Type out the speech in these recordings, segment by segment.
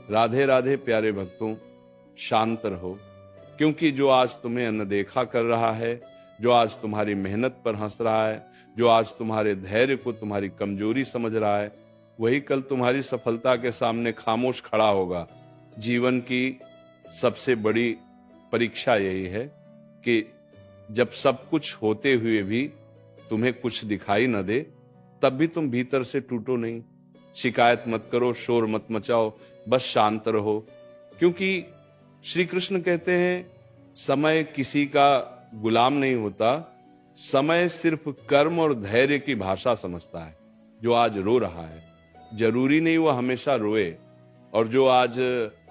राधे राधे प्यारे भक्तों, शांत रहो, क्योंकि जो आज तुम्हें अनदेखा कर रहा है, जो आज तुम्हारी मेहनत पर हंस रहा है, जो आज तुम्हारे धैर्य को तुम्हारी कमजोरी समझ रहा है, वही कल तुम्हारी सफलता के सामने खामोश खड़ा होगा। जीवन की सबसे बड़ी परीक्षा यही है कि जब सब कुछ होते हुए भी तुम्हें कुछ दिखाई न दे, तब भी तुम भीतर से टूटो नहीं। शिकायत मत करो, शोर मत मचाओ, बस शांत रहो, क्योंकि श्री कृष्ण कहते हैं समय किसी का गुलाम नहीं होता, समय सिर्फ कर्म और धैर्य की भाषा समझता है। जो आज रो रहा है जरूरी नहीं वो हमेशा रोए, और जो आज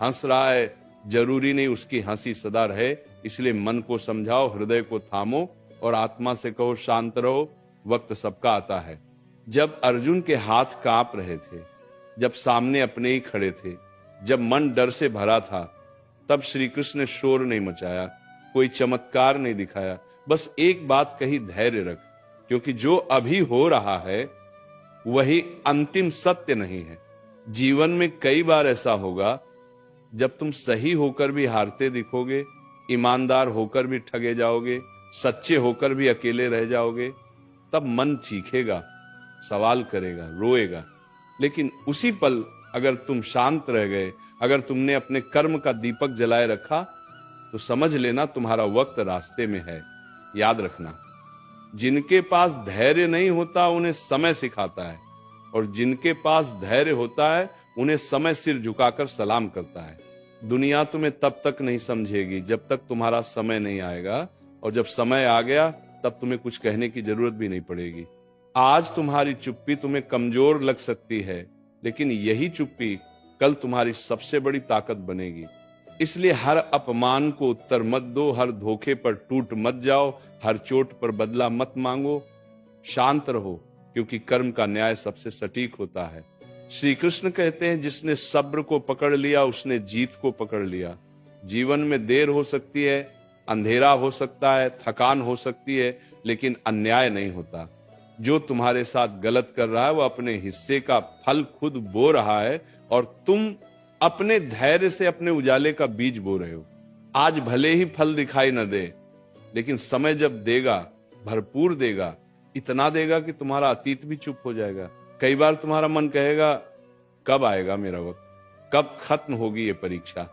हंस रहा है जरूरी नहीं उसकी हंसी सदा रहे। इसलिए मन को समझाओ, हृदय को थामो और आत्मा से कहो शांत रहो, वक्त सबका आता है। जब अर्जुन के हाथ कांप रहे थे, जब सामने अपने ही खड़े थे, जब मन डर से भरा था, तब श्री कृष्ण ने शोर नहीं मचाया, कोई चमत्कार नहीं दिखाया, बस एक बात कही, धैर्य रख, क्योंकि जो अभी हो रहा है वही अंतिम सत्य नहीं है। जीवन में कई बार ऐसा होगा जब तुम सही होकर भी हारते दिखोगे, ईमानदार होकर भी ठगे जाओगे, सच्चे होकर भी अकेले रह जाओगे, तब मन चीखेगा, सवाल करेगा, रोएगा। लेकिन उसी पल अगर तुम शांत रह गए, अगर तुमने अपने कर्म का दीपक जलाए रखा, तो समझ लेना तुम्हारा वक्त रास्ते में है। याद रखना, जिनके पास धैर्य नहीं होता उन्हें समय सिखाता है, और जिनके पास धैर्य होता है उन्हें समय सिर झुकाकर सलाम करता है। दुनिया तुम्हें तब तक नहीं समझेगी जब तक तुम्हारा समय नहीं आएगा, और जब समय आ गया तब तुम्हें कुछ कहने की जरूरत भी नहीं पड़ेगी। आज तुम्हारी चुप्पी तुम्हें कमजोर लग सकती है, लेकिन यही चुप्पी कल तुम्हारी सबसे बड़ी ताकत बनेगी। इसलिए हर अपमान को उत्तर मत दो, हर धोखे पर टूट मत जाओ, हर चोट पर बदला मत मांगो। शांत रहो, क्योंकि कर्म का न्याय सबसे सटीक होता है। श्री कृष्ण कहते हैं, जिसने सब्र को पकड़ लिया उसने जीत को पकड़ लिया। जीवन में देर हो सकती है, अंधेरा हो सकता है, थकान हो सकती है, लेकिन अन्याय नहीं होता। जो तुम्हारे साथ गलत कर रहा है वो अपने हिस्से का फल खुद बो रहा है, और तुम अपने धैर्य से अपने उजाले का बीज बो रहे हो। आज भले ही फल दिखाई न दे, लेकिन समय जब देगा, भरपूर देगा, इतना देगा कि तुम्हारा अतीत भी चुप हो जाएगा। कई बार तुम्हारा मन कहेगा, कब आएगा मेरा वक्त, कब खत्म होगी ये परीक्षा,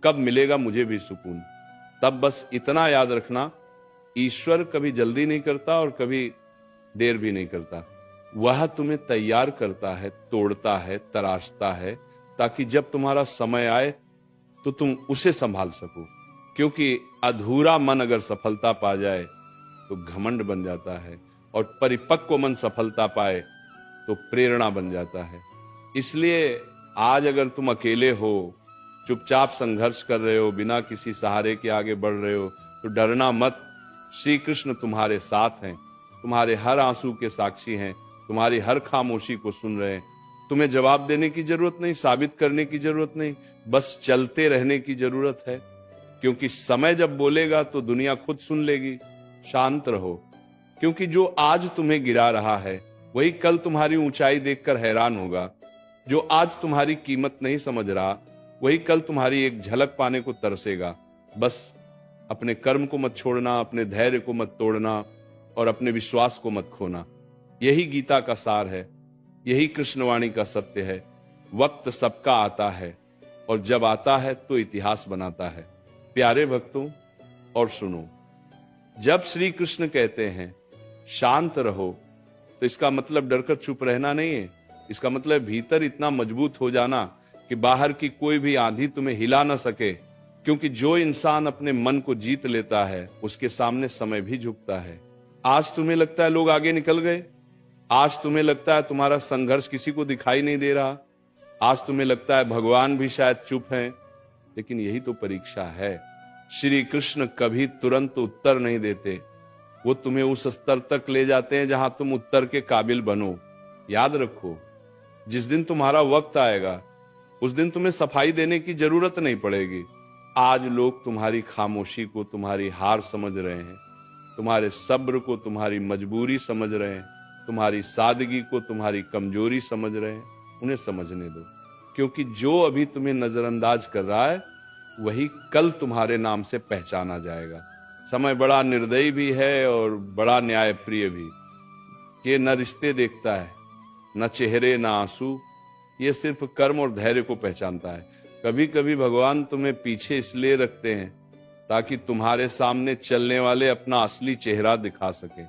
कब मिलेगा मुझे भी सुकून। तब बस इतना याद रखना, ईश्वर कभी जल्दी नहीं करता और कभी देर भी नहीं करता। वह तुम्हें तैयार करता है, तोड़ता है, तराशता है, ताकि जब तुम्हारा समय आए तो तुम उसे संभाल सको। क्योंकि अधूरा मन अगर सफलता पा जाए तो घमंड बन जाता है, और परिपक्व मन सफलता पाए तो प्रेरणा बन जाता है। इसलिए आज अगर तुम अकेले हो, चुपचाप संघर्ष कर रहे हो, बिना किसी सहारे के आगे बढ़ रहे हो, तो डरना मत। श्री कृष्ण तुम्हारे साथ हैं, तुम्हारे हर आंसू के साक्षी हैं, तुम्हारी हर खामोशी को सुन रहे हैं। तुम्हें जवाब देने की जरूरत नहीं, साबित करने की जरूरत नहीं, बस चलते रहने की जरूरत है। क्योंकि समय जब बोलेगा तो दुनिया खुद सुन लेगी। शांत रहो, क्योंकि जो आज तुम्हें गिरा रहा है वही कल तुम्हारी ऊंचाई देखकर हैरान होगा। जो आज तुम्हारी कीमत नहीं समझ रहा वही कल तुम्हारी एक झलक पाने को तरसेगा। बस अपने कर्म को मत छोड़ना, अपने धैर्य को मत तोड़ना, और अपने विश्वास को मत खोना। यही गीता का सार है, यही कृष्णवाणी का सत्य है। वक्त सबका आता है, और जब आता है तो इतिहास बनाता है। प्यारे भक्तों, और सुनो, जब श्री कृष्ण कहते हैं शांत रहो, तो इसका मतलब डरकर चुप रहना नहीं है। इसका मतलब भीतर इतना मजबूत हो जाना कि बाहर की कोई भी आंधी तुम्हें हिला ना सके। क्योंकि जो इंसान अपने मन को जीत लेता है उसके सामने समय भी झुकता है। आज तुम्हें लगता है लोग आगे निकल गए, आज तुम्हें लगता है तुम्हारा संघर्ष किसी को दिखाई नहीं दे रहा, आज तुम्हें लगता है भगवान भी शायद चुप हैं, लेकिन यही तो परीक्षा है। श्री कृष्ण कभी तुरंत उत्तर नहीं देते, वो तुम्हें उस स्तर तक ले जाते हैं जहां तुम उत्तर के काबिल बनो। याद रखो, जिस दिन तुम्हारा वक्त आएगा उस दिन तुम्हें सफाई देने की जरूरत नहीं पड़ेगी। आज लोग तुम्हारी खामोशी को तुम्हारी हार समझ रहे हैं, तुम्हारे सब्र को तुम्हारी मजबूरी समझ रहे हैं, तुम्हारी सादगी को तुम्हारी कमजोरी समझ रहे हैं। उन्हें समझने दो। क्योंकि जो अभी तुम्हें नजरअंदाज कर रहा है वही कल तुम्हारे नाम से पहचाना जाएगा। समय बड़ा निर्दयी भी है और बड़ा न्यायप्रिय भी। ये न रिश्ते देखता है, न चेहरे, न आंसू, ये सिर्फ कर्म और धैर्य को पहचानता है। कभी कभी भगवान तुम्हें पीछे इसलिए रखते हैं ताकि तुम्हारे सामने चलने वाले अपना असली चेहरा दिखा सके।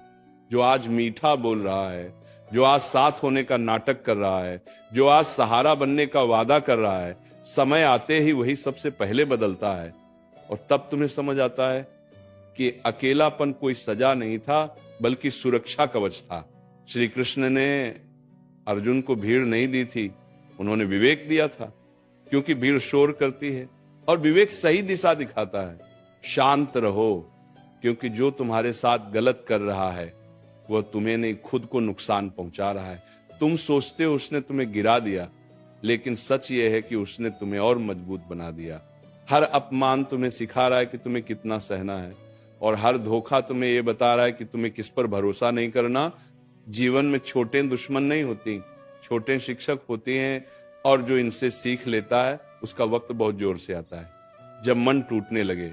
जो आज मीठा बोल रहा है, जो आज साथ होने का नाटक कर रहा है, जो आज सहारा बनने का वादा कर रहा है, समय आते ही वही सबसे पहले बदलता है। और तब तुम्हें समझ आता है कि अकेलापन कोई सजा नहीं था बल्कि सुरक्षा कवच था। श्री कृष्ण ने अर्जुन को भीड़ नहीं दी थी, उन्होंने विवेक दिया था, क्योंकि भीड़ शोर करती है और विवेक सही दिशा दिखाता है। शांत रहो, क्योंकि जो तुम्हारे साथ गलत कर रहा है वह तुम्हें नहीं, खुद को नुकसान पहुंचा रहा है। तुम सोचते हो उसने तुम्हें गिरा दिया, लेकिन सच यह है कि उसने तुम्हें और मजबूत बना दिया। हर अपमान तुम्हें सिखा रहा है कि तुम्हें कितना सहना है, और हर धोखा तुम्हें यह बता रहा है कि तुम्हें किस पर भरोसा नहीं करना। जीवन में छोटे दुश्मन नहीं होती, छोटे शिक्षक होते हैं, और जो इनसे सीख लेता है उसका वक्त बहुत जोर से आता है। जब मन टूटने लगे,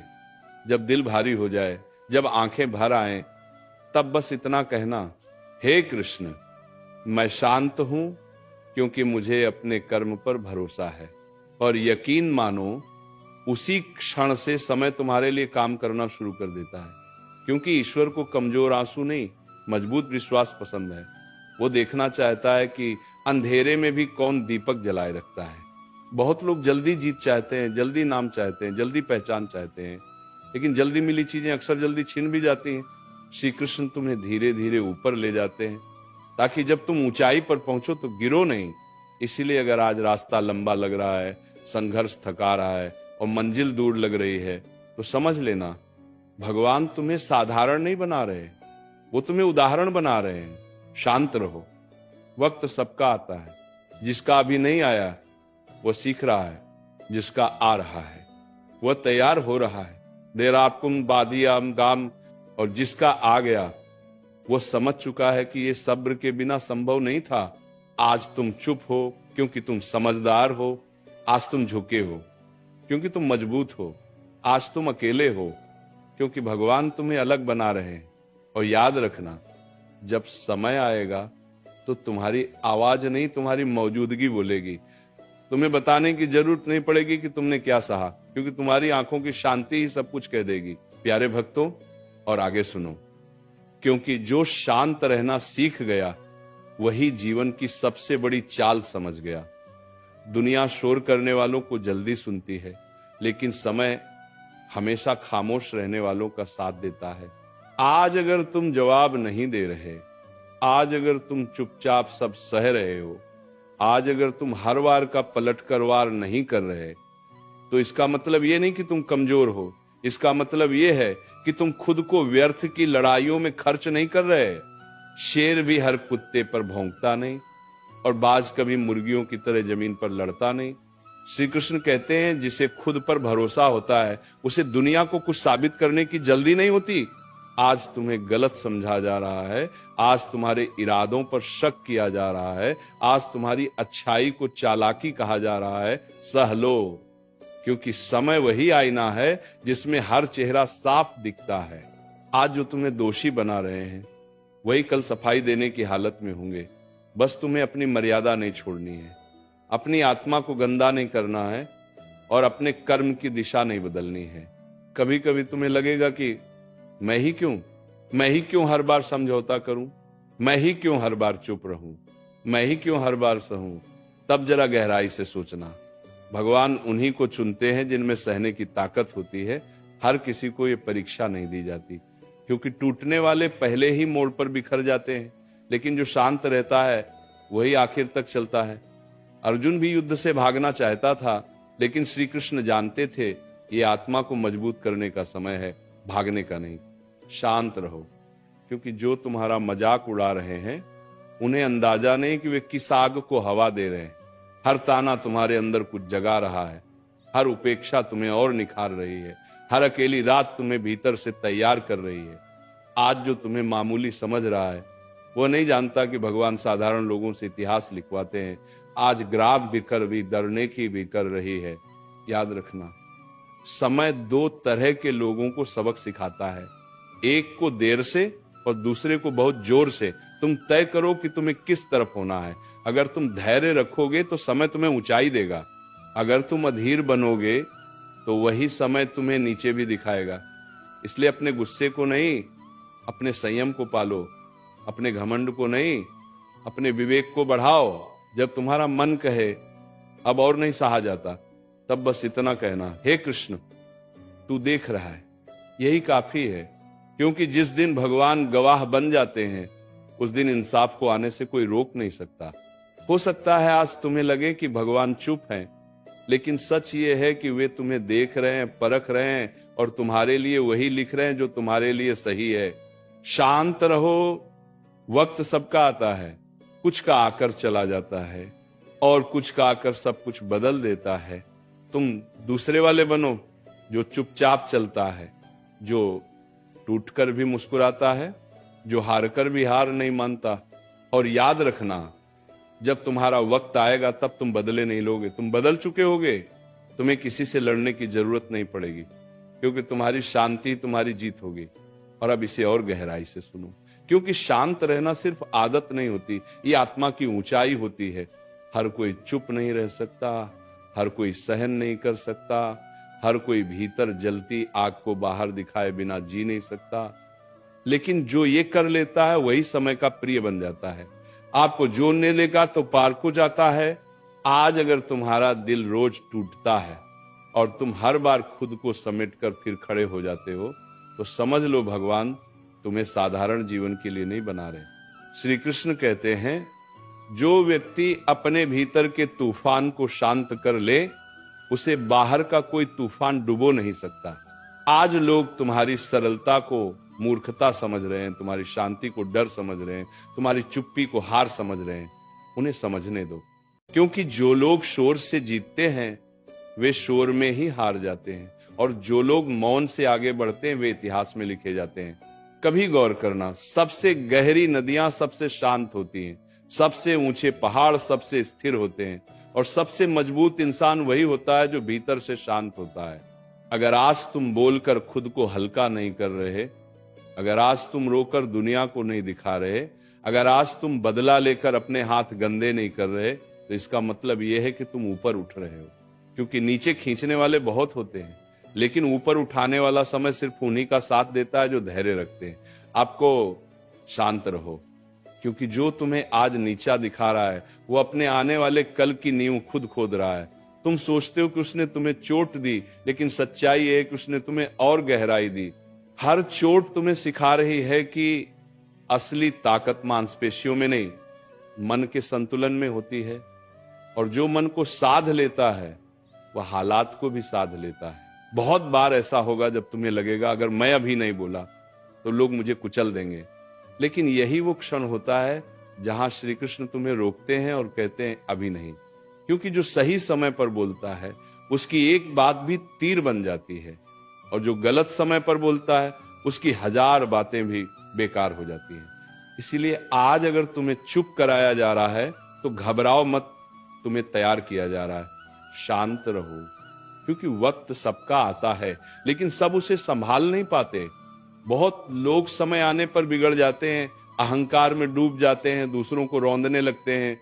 जब दिल भारी हो जाए, जब आंखें भर आए, तब बस इतना कहना, हे कृष्ण, मैं शांत हूं क्योंकि मुझे अपने कर्म पर भरोसा है। और यकीन मानो उसी क्षण से समय तुम्हारे लिए काम करना शुरू कर देता है, क्योंकि ईश्वर को कमजोर आंसू नहीं, मजबूत विश्वास पसंद है। वो देखना चाहता है कि अंधेरे में भी कौन दीपक जलाए रखता है। बहुत लोग जल्दी जीत चाहते हैं, जल्दी नाम चाहते हैं, जल्दी पहचान चाहते हैं, लेकिन जल्दी मिली चीजें अक्सर जल्दी छीन भी जाती हैं। श्री कृष्ण तुम्हें धीरे धीरे ऊपर ले जाते हैं ताकि जब तुम ऊंचाई पर पहुंचो तो गिरो नहीं। इसीलिए अगर आज रास्ता लंबा लग रहा है, संघर्ष थका रहा है और मंजिल दूर लग रही है, तो समझ लेना भगवान तुम्हें साधारण नहीं बना रहे, वो तुम्हें उदाहरण बना रहे हैं। शांत रहो, वक्त सबका आता है। जिसका अभी नहीं आया वो सीख रहा है, जिसका आ रहा है वह तैयार हो रहा है। देर आपकुम बादियाम गाम, और जिसका आ गया वो समझ चुका है कि ये सब्र के बिना संभव नहीं था। आज तुम चुप हो क्योंकि तुम समझदार हो, आज तुम झुके हो क्योंकि तुम मजबूत हो, आज तुम अकेले हो क्योंकि भगवान तुम्हें अलग बना रहे हैं। और याद रखना, जब समय आएगा तो तुम्हारी आवाज नहीं, तुम्हारी मौजूदगी बोलेगी। तुम्हें बताने की जरूरत नहीं पड़ेगी कि तुमने क्या सहा, क्योंकि तुम्हारी आंखों की शांति ही सब कुछ कह देगी। प्यारे भक्तों, और आगे सुनो, क्योंकि जो शांत रहना सीख गया वही जीवन की सबसे बड़ी चाल समझ गया। दुनिया शोर करने वालों को जल्दी सुनती है, लेकिन समय हमेशा खामोश रहने वालों का साथ देता है। आज अगर तुम जवाब नहीं दे रहे, आज अगर तुम चुपचाप सब सह रहे हो, आज अगर तुम हर वार का पलट कर वार नहीं कर रहे, तो इसका मतलब ये नहीं कि तुम कमजोर हो, इसका मतलब ये है कि तुम खुद को व्यर्थ की लड़ाइयों में खर्च नहीं कर रहे। शेर भी हर कुत्ते पर भौंकता नहीं, और बाज कभी मुर्गियों की तरह जमीन पर लड़ता नहीं। श्री कृष्ण कहते हैं, जिसे खुद पर भरोसा होता है उसे दुनिया को कुछ साबित करने की जल्दी नहीं होती। आज तुम्हें गलत समझा जा रहा है, आज तुम्हारे इरादों पर शक किया जा रहा है, आज तुम्हारी अच्छाई को चालाकी कहा जा रहा है, सह लो, क्योंकि समय वही आईना है जिसमें हर चेहरा साफ दिखता है। आज जो तुम्हें दोषी बना रहे हैं वही कल सफाई देने की हालत में होंगे। बस तुम्हें अपनी मर्यादा नहीं छोड़नी है, अपनी आत्मा को गंदा नहीं करना है, और अपने कर्म की दिशा नहीं बदलनी है। कभी कभी तुम्हें लगेगा कि मैं ही क्यों हर बार समझौता करूं, मैं ही क्यों हर बार चुप रहूं, मैं ही क्यों हर बार सहूं। तब जरा गहराई से सोचना, भगवान उन्हीं को चुनते हैं जिनमें सहने की ताकत होती है। हर किसी को ये परीक्षा नहीं दी जाती, क्योंकि टूटने वाले पहले ही मोड़ पर बिखर जाते हैं, लेकिन जो शांत रहता है वही आखिर तक चलता है। अर्जुन भी युद्ध से भागना चाहता था, लेकिन श्री कृष्ण जानते थे ये आत्मा को मजबूत करने का समय है, भागने का नहीं। शांत रहो, क्योंकि जो तुम्हारा मजाक उड़ा रहे हैं उन्हें अंदाजा नहीं कि वे किस आग को हवा दे रहे हैं। हर ताना तुम्हारे अंदर कुछ जगा रहा है, हर उपेक्षा तुम्हें और निखार रही है, हर अकेली रात तुम्हें भीतर से तैयार कर रही है। आज जो तुम्हें मामूली समझ रहा है वो नहीं जानता कि भगवान साधारण लोगों से इतिहास लिखवाते हैं, आज ग्राफ भी डरने की भी कर रही है। याद रखना, समय दो तरह के लोगों को सबक सिखाता है, एक को देर से और दूसरे को बहुत जोर से। तुम तय करो कि तुम्हें किस तरफ होना है। अगर तुम धैर्य रखोगे तो समय तुम्हें ऊंचाई देगा, अगर तुम अधीर बनोगे तो वही समय तुम्हें नीचे भी दिखाएगा। इसलिए अपने गुस्से को नहीं, अपने संयम को पालो, अपने घमंड को नहीं, अपने विवेक को बढ़ाओ। जब तुम्हारा मन कहे अब और नहीं सहा जाता, तब बस इतना कहना, हे कृष्ण तू देख रहा है, यही काफी है। क्योंकि जिस दिन भगवान गवाह बन जाते हैं, उस दिन इंसाफ को आने से कोई रोक नहीं सकता। हो सकता है आज तुम्हें लगे कि भगवान चुप हैं, लेकिन सच ये है कि वे तुम्हें देख रहे हैं, परख रहे हैं और तुम्हारे लिए वही लिख रहे हैं जो तुम्हारे लिए सही है। शांत रहो, वक्त सबका आता है, कुछ का आकर चला जाता है और कुछ का आकर सब कुछ बदल देता है। तुम दूसरे वाले बनो जो चुपचाप चलता है, जो टूटकर भी मुस्कुराता है, जो हारकर भी हार नहीं मानता। और याद रखना, जब तुम्हारा वक्त आएगा तब तुम बदले नहीं लोगे, तुम बदल चुके होगे। तुम्हें किसी से लड़ने की जरूरत नहीं पड़ेगी, क्योंकि तुम्हारी शांति तुम्हारी जीत होगी। और अब इसे और गहराई से सुनो, क्योंकि शांत रहना सिर्फ आदत नहीं होती, ये आत्मा की ऊंचाई होती है। हर कोई चुप नहीं रह सकता, हर कोई सहन नहीं कर सकता, हर कोई भीतर जलती आग को बाहर दिखाए बिना जी नहीं सकता। लेकिन जो ये कर लेता है वही समय का प्रिय बन जाता है। आपको जोड़ने लेगा तो पार को जाता है। आज अगर तुम्हारा दिल रोज टूटता है और तुम हर बार खुद को समेट कर फिर खड़े हो जाते हो, तो समझ लो भगवान तुम्हें साधारण जीवन के लिए नहीं बना रहे। श्री कृष्ण कहते हैं, जो व्यक्ति अपने भीतर के तूफान को शांत कर ले, उसे बाहर का कोई तूफान डुबो नहीं सकता। आज लोग तुम्हारी सरलता को मूर्खता समझ रहे हैं, तुम्हारी शांति को डर समझ रहे हैं, तुम्हारी चुप्पी को हार समझ रहे हैं। उन्हें समझने दो, क्योंकि जो लोग शोर से जीतते हैं वे शोर में ही हार जाते हैं, और जो लोग मौन से आगे बढ़ते हैं वे इतिहास में लिखे जाते हैं। कभी गौर करना, सबसे गहरी नदियां सबसे शांत होती हैं, सबसे ऊंचे पहाड़ सबसे स्थिर होते हैं, और सबसे मजबूत इंसान वही होता है जो भीतर से शांत होता है। अगर आज तुम बोलकर खुद को हल्का नहीं कर रहे, अगर आज तुम रोकर दुनिया को नहीं दिखा रहे, अगर आज तुम बदला लेकर अपने हाथ गंदे नहीं कर रहे, तो इसका मतलब यह है कि तुम ऊपर उठ रहे हो। क्योंकि नीचे खींचने वाले बहुत होते हैं, लेकिन ऊपर उठाने वाला समय सिर्फ उन्हीं का साथ देता है जो धैर्य रखते हैं। आपको शांत रहो, क्योंकि जो तुम्हें आज नीचा दिखा रहा है वो अपने आने वाले कल की नींव खुद खोद रहा है। तुम सोचते हो कि उसने तुम्हें चोट दी, लेकिन सच्चाई है कि उसने तुम्हें और गहराई दी। हर चोट तुम्हें सिखा रही है कि असली ताकत मांसपेशियों में नहीं, मन के संतुलन में होती है। और जो मन को साध लेता है वह हालात को भी साध लेता है। बहुत बार ऐसा होगा जब तुम्हें लगेगा अगर मैं अभी नहीं बोला तो लोग मुझे कुचल देंगे, लेकिन यही वो क्षण होता है जहां श्री कृष्ण तुम्हें रोकते हैं और कहते हैं अभी नहीं। क्योंकि जो सही समय पर बोलता है उसकी एक बात भी तीर बन जाती है, और जो गलत समय पर बोलता है उसकी 1000 बातें भी बेकार हो जाती हैं। इसीलिए आज अगर तुम्हें चुप कराया जा रहा है तो घबराओ मत, तुम्हें तैयार किया जा रहा है। शांत रहो, क्योंकि वक्त सबका आता है, लेकिन सब उसे संभाल नहीं पाते। बहुत लोग समय आने पर बिगड़ जाते हैं, अहंकार में डूब जाते हैं, दूसरों को रौंदने लगते हैं।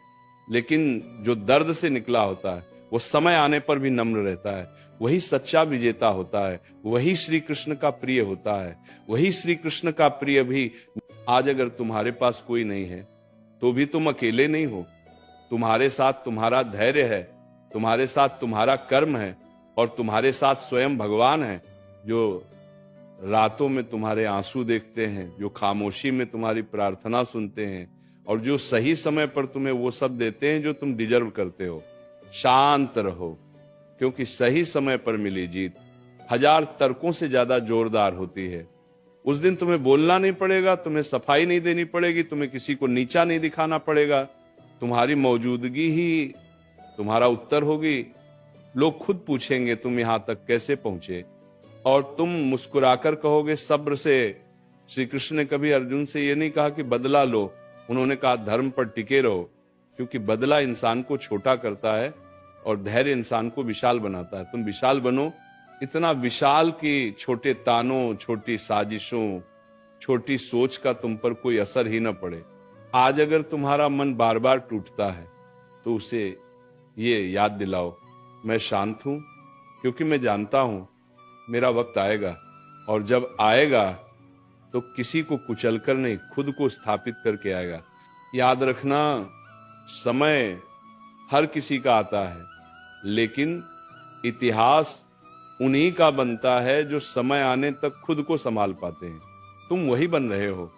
लेकिन जो दर्द से निकला होता है वो समय आने पर भी नम्र रहता है। वही सच्चा विजेता होता है, वही श्री कृष्ण का प्रिय होता है। वही श्री कृष्ण का प्रिय भी आज अगर तुम्हारे पास कोई नहीं है तो भी तुम अकेले नहीं हो। तुम्हारे साथ तुम्हारा धैर्य है, तुम्हारे साथ तुम्हारा कर्म है, और तुम्हारे साथ स्वयं भगवान है, जो रातों में तुम्हारे आंसू देखते हैं, जो खामोशी में तुम्हारी प्रार्थना सुनते हैं, और जो सही समय पर तुम्हें वो सब देते हैं जो तुम डिजर्व करते हो। शांत रहो, क्योंकि सही समय पर मिली जीत 1000 तर्कों से ज्यादा जोरदार होती है। उस दिन तुम्हें बोलना नहीं पड़ेगा, तुम्हें सफाई नहीं देनी पड़ेगी, तुम्हें किसी को नीचा नहीं दिखाना पड़ेगा। तुम्हारी मौजूदगी ही तुम्हारा उत्तर होगी। लोग खुद पूछेंगे तुम यहां तक कैसे पहुंचे, और तुम मुस्कुराकर कहोगे सब्र से। श्री कृष्ण ने कभी अर्जुन से यह नहीं कहा कि बदला लो, उन्होंने कहा धर्म पर टिके रहो, क्योंकि बदला इंसान को छोटा करता है और धैर्य इंसान को विशाल बनाता है। तुम विशाल बनो, इतना विशाल कि छोटे तानों, छोटी साजिशों, छोटी सोच का तुम पर कोई असर ही न पड़े। आज अगर तुम्हारा मन बार बार टूटता है तो उसे ये याद दिलाओ, मैं शांत हूं क्योंकि मैं जानता हूं मेरा वक्त आएगा, और जब आएगा तो किसी को कुचलकर नहीं, खुद को स्थापित करके आएगा। याद रखना, समय हर किसी का आता है, लेकिन इतिहास उन्हीं का बनता है जो समय आने तक खुद को संभाल पाते हैं। तुम वही बन रहे हो।